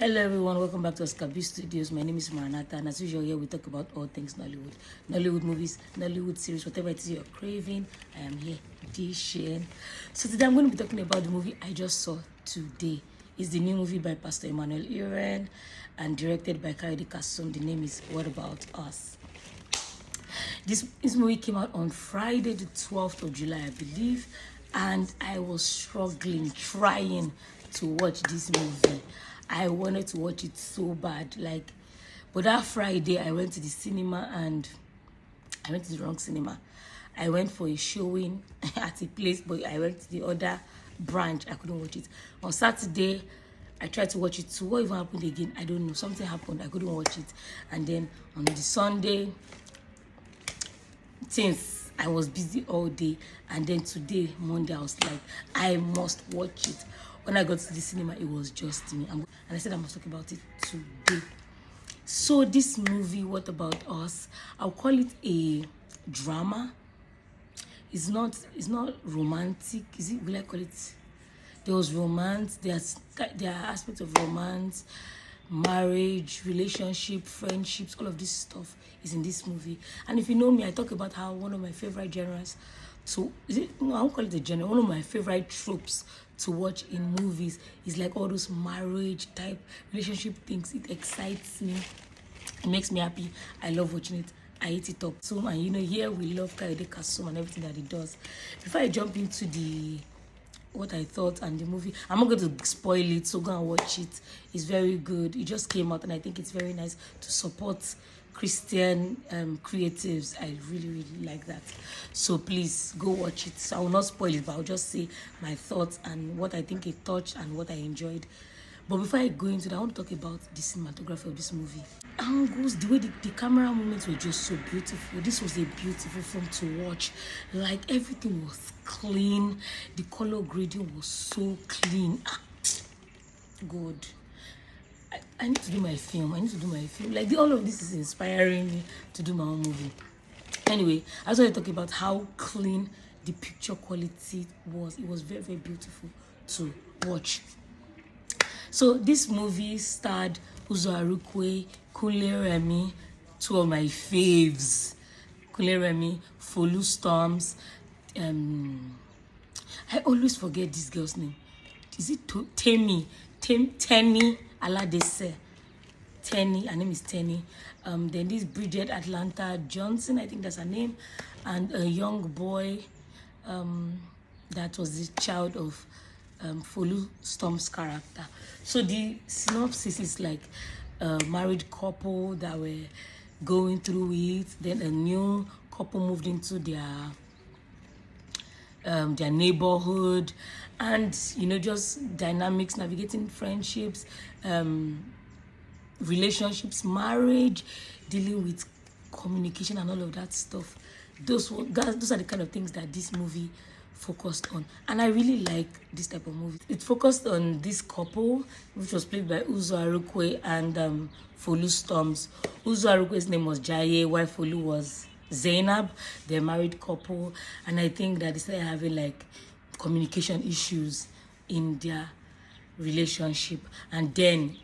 Hello everyone, welcome back to B.Studios. My name is Maranatha, and as usual here we talk about all things Nollywood. Nollywood movies, Nollywood series, whatever it is you're craving, I am here dishing. So today I'm going to be talking about the movie I just saw today. It's the new movie by Pastor Emmanuel Iren and directed by Kayode Kasum. The name is What About Us? This movie came out on Friday the 12th of July, I believe, and I was struggling, trying to watch this movie. I wanted to watch it so bad, but that Friday I went to the cinema and I went to the wrong cinema. I went for a showing at a place, but I went to the other branch. I couldn't watch it. On Saturday, I tried to watch it too. What even happened again? I don't know. Something happened. I couldn't watch it. And then on the Sunday, since I was busy all day, and then today, Monday, I was like, I must watch it. When I got to the cinema, it was just me. And I said I must talk about it today. So this movie, What About Us? I'll call it a drama. It's not romantic. Is it? Will I call it? There was romance. There are aspects of romance, marriage, relationship, friendships. All of this stuff is in this movie. And if you know me, I talk about how one of my favorite genres I won't call it a genre. One of my favorite tropes to watch in movies is like all those marriage type relationship things. It excites me. It makes me happy. I love watching it. I eat it up. So, and here we love Kayode Kasum and everything that he does. Before I jump into what I thought and the movie, I'm not going to spoil it, so go and watch it. It's very good. It just came out and I think it's very nice to support Christian creatives. I really like that. So please go watch it. So I will not spoil it, but I'll just say my thoughts and what I think it touched and what I enjoyed. But before I go into that, I want to talk about the cinematography of this movie. Angles, the way the camera movements were just so beautiful. This was a beautiful film to watch. Like everything was clean. The color grading was so clean. Good. I need to do my film. Like all of this is inspiring me to do my own movie. Anyway, I was going to talk about how clean the picture quality was. It was very beautiful to watch. So this movie starred Uzo Arukwe, Kunle Remi, two of my faves. Kunle Remi, Folu Storms. I always forget this girl's name. Is it Tenny Aladese? Tenny, her name is Tenny. Then this Bridget Atlanta Johnson, I think that's her name, and a young boy that was the child of Folu Storm's character. So the synopsis is like a married couple that were going through it. Then a new couple moved into their neighborhood, and just dynamics, navigating friendships, relationships, marriage, dealing with communication and all of that stuff. Those are the kind of things that this movie focused on, and I really like this type of movie. It focused on this couple, which was played by Uzo Arukwe and Folu Storms. Uzo Arukwe's name was Jaye, while Folu was Zainab. They're a married couple, and I think that they started having communication issues in their relationship, and then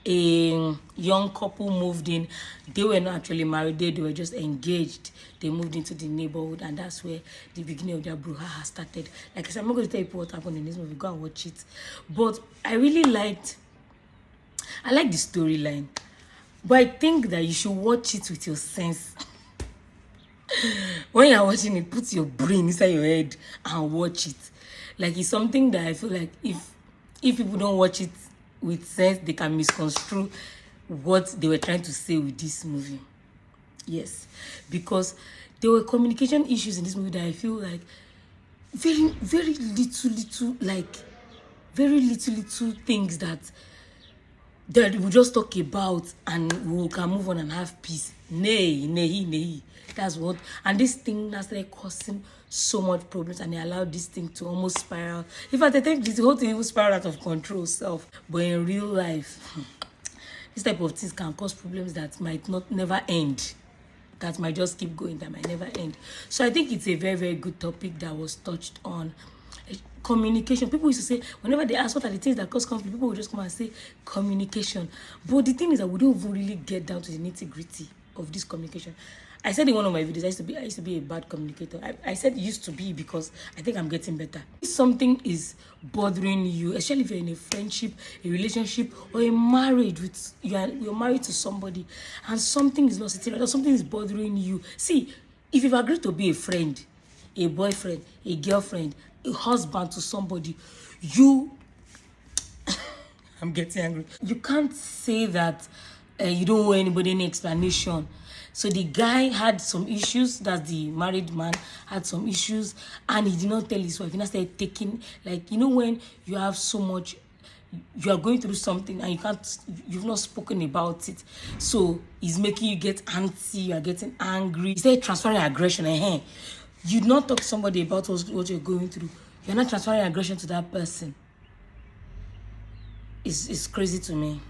a young couple moved in. They were not actually married, they were just engaged. They moved into the neighborhood, and that's where the beginning of their brouhaha started. Like I said, I'm not going to tell you what happened in this movie. Go and watch it. But I like the storyline, but I think that you should watch it with your sense. When you're watching it, put your brain inside your head and watch it. It's something that I feel like if people don't watch it with sense, they can misconstrue what they were trying to say with this movie. Yes, because there were communication issues in this movie that I feel like very little things that we just talk about and we can move on and have peace. Nay. That's what, and this thing that's causing so much problems, and they allowed this thing to almost spiral. In fact, I think this whole thing even spiraled out of control self. But in real life, this type of things can cause problems that might never end. That might just keep going, that might never end. So I think it's a very good topic that was touched on. communication. People used to say, whenever they ask what are the things that cause conflict, people will just come and say communication. But the thing is that we don't even really get down to the nitty-gritty of this communication. I said in one of my videos, I used to be a bad communicator. I said used to be because I think I'm getting better. If something is bothering you, especially if you're in a friendship, a relationship, or a marriage with you're married to somebody, and something is not sitting right, or something is bothering you. See, if you've agreed to be a friend, a boyfriend, a girlfriend, a husband to somebody, I'm getting angry. You can't say that you don't owe anybody any explanation. So the guy had some issues, that's the married man, had some issues, and he did not tell his wife. He started taking, like, you know, when you have so much, you are going through something and you've not spoken about it. So he's making you get antsy, you are getting angry. He started transferring aggression. You not talk to somebody about what you're going through. You're not transferring aggression to that person. It's crazy to me.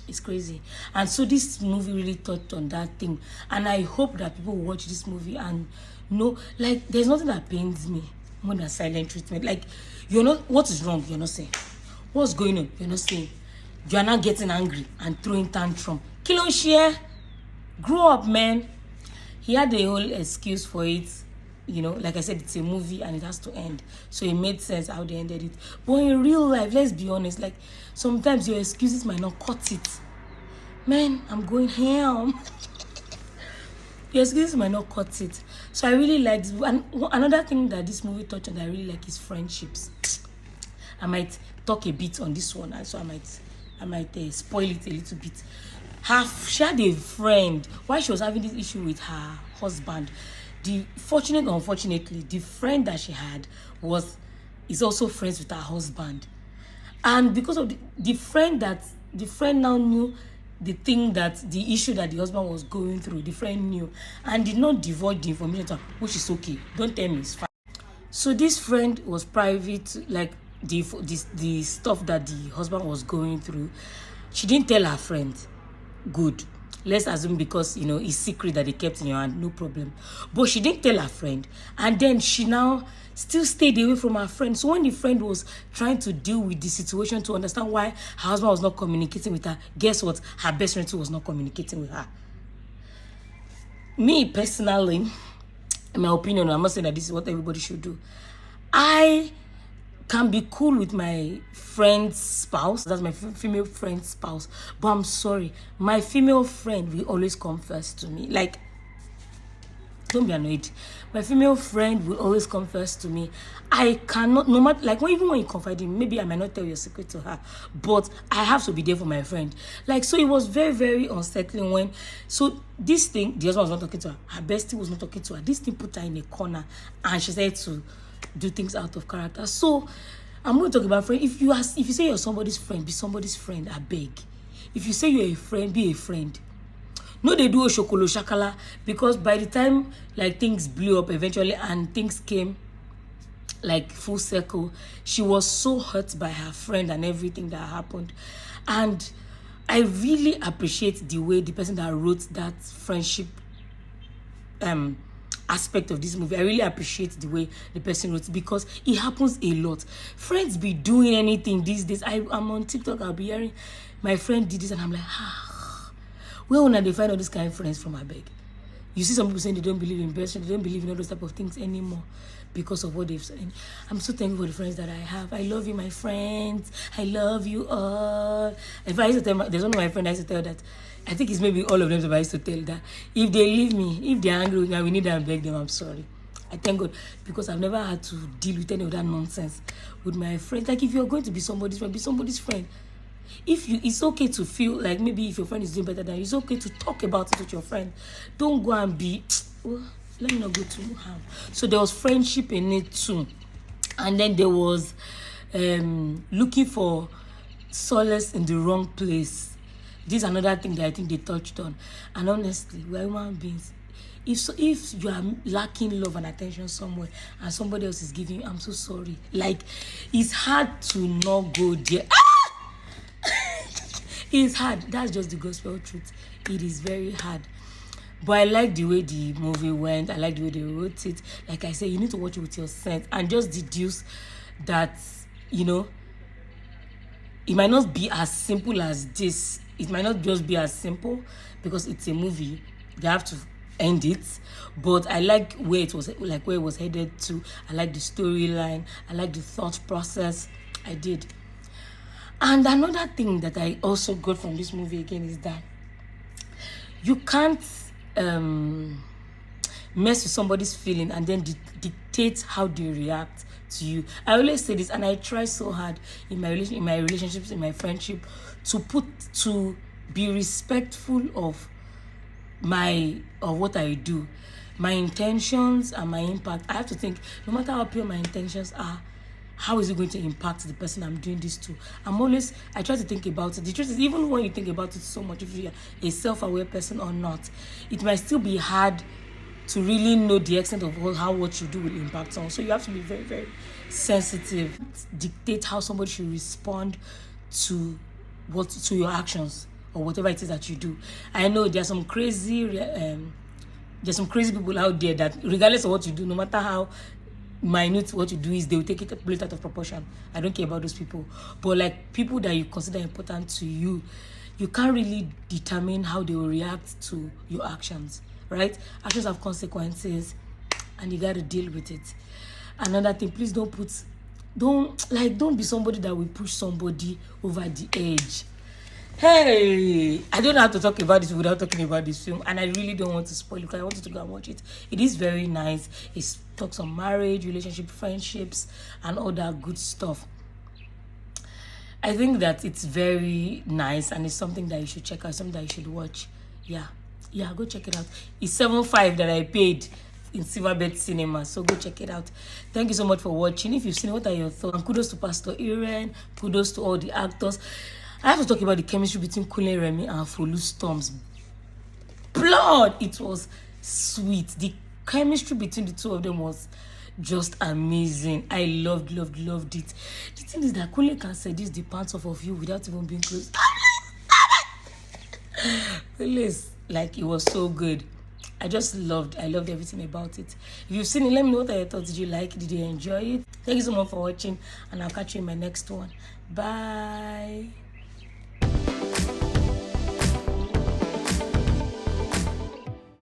It's crazy. And so this movie really touched on that thing. And I hope that people watch this movie and know, like, there's nothing that pains me more than silent treatment. Like, you're not, what is wrong? You're not saying. What's going on? You're not saying. You're not getting angry and throwing tantrum. Kilo share. Grow up, man. He had a whole excuse for it. You know, like I said, it's a movie and it has to end. So it made sense how they ended it. But in real life, let's be honest, like, sometimes your excuses might not cut it. Man, I'm going ham. Your excuses might not cut it. So I really like this. And another thing that this movie touched on that I really like is friendships. I might talk a bit on this one, so I might spoil it a little bit. She had a friend while she was having this issue with her husband. Unfortunately, the friend that she had is also friends with her husband. And because of the friend now knew the issue that the husband was going through, the friend knew and did not divulge the information to her, which is okay. Don't tell me, it's fine. So this friend was private, like the stuff that the husband was going through. She didn't tell her friend. Good. Let's assume because, you know, it's secret that they kept in your hand, no problem. But she didn't tell her friend. And then she now still stayed away from her friend. So when the friend was trying to deal with the situation to understand why her husband was not communicating with her, guess what? Her best friend too was not communicating with her. Me, personally, in my opinion, I'm not saying that this is what everybody should do. I can be cool with my friend's spouse. That's my female friend's spouse. But I'm sorry, my female friend will always come first to me. Like, don't be annoyed. My female friend will always come first to me. I cannot, no matter, like, even when you confide in me, maybe I might not tell your secret to her, but I have to be there for my friend. Like, so it was very, very unsettling when, so this thing, the husband was not talking to her. Her bestie was not talking to her. This thing put her in a corner and she said to do things out of character. So I'm going to talk about friend. If you say you're somebody's friend, be somebody's friend, I beg. If you say you're a friend, be a friend. No, they do a shokolo shakala, because by the time like things blew up eventually and things came like full circle, she was so hurt by her friend and everything that happened. And I really appreciate the way the person that wrote that friendship aspect of this movie. I really appreciate the way the person wrote it, because it happens a lot. Friends be doing anything these days. I'm on TikTok, I'll be hearing my friend did this and I'm like, where will they find all these kind of friends from? I beg. You see some people saying they don't believe in best friends, they don't believe in all those type of things anymore because of what they've said. I'm so thankful for the friends that I have. I love you, my friends. I love you all. If I used to tell there's one of my friends I used to tell that, I think it's maybe all of them that I used to tell that if they leave me, if they're angry with me, we need to beg them, I'm sorry. I thank God, because I've never had to deal with any of that nonsense with my friends. Like, if you're going to be somebody's friend, be somebody's friend. It's okay to feel like maybe if your friend is doing better than you, it's okay to talk about it with your friend. Don't go and be, let me not go too hard. So there was friendship in it too. And then there was looking for solace in the wrong place. This is another thing that I think they touched on. And honestly, we're human beings. If you are lacking love and attention somewhere and somebody else is giving you, I'm so sorry. Like, it's hard to not go there. It's hard. That's just the gospel truth. It is very hard. But I like the way the movie went. I like the way they wrote it. Like I said, you need to watch it with your sense and just deduce that, you know, it might not be as simple as this. It might not just be as simple because it's a movie. They have to end it. But I like where it was headed to. I like the storyline. I like the thought process. I did. And another thing that I also got from this movie again is that you can't mess with somebody's feeling and then dictate how they react to you. I always say this, and I try so hard in my relationships, in my friendship, to be respectful of what I do, my intentions and my impact. I have to think, no matter how pure my intentions are, how is it going to impact the person I'm doing this to? I try to think about it. The truth is, even when you think about it so much, if you're a self-aware person or not, it might still be hard to really know the extent of how what you do will impact someone. So you have to be very, very sensitive. Dictate how somebody should respond to your actions or whatever it is that you do. I know there's some crazy people out there that, regardless of what you do, no matter how minute what you do is, they will take it completely out of proportion. I don't care about those people. But like people that you consider important to you, you can't really determine how they will react to your actions, right? Actions have consequences and you got to deal with it. Another thing, please don't be somebody that will push somebody over the edge. Hey, I don't know how to talk about this without talking about this film, and I really don't want to spoil it because I want you to go and watch it. It is very nice. It talks on marriage, relationship, friendships, and all that good stuff. I think that it's very nice, and it's something that you should check out, something that you should watch. Yeah, go check it out. It's $7.5 that I paid in Silverbed Cinema, so go check it out. Thank you so much for watching. If you've seen it, what are your thoughts? And kudos to Pastor Iren, kudos to all the actors. I have to talk about the chemistry between Kunle Remi and Folu Storms. Blood! It was sweet. The chemistry between the two of them was just amazing. I loved it. The thing is that Kunle can seduce the pants off of you without even being close. Like, it was so good. I loved everything about it. If you've seen it, let me know what your thoughts. Did you like it? Did you enjoy it? Thank you so much for watching, and I'll catch you in my next one. Bye.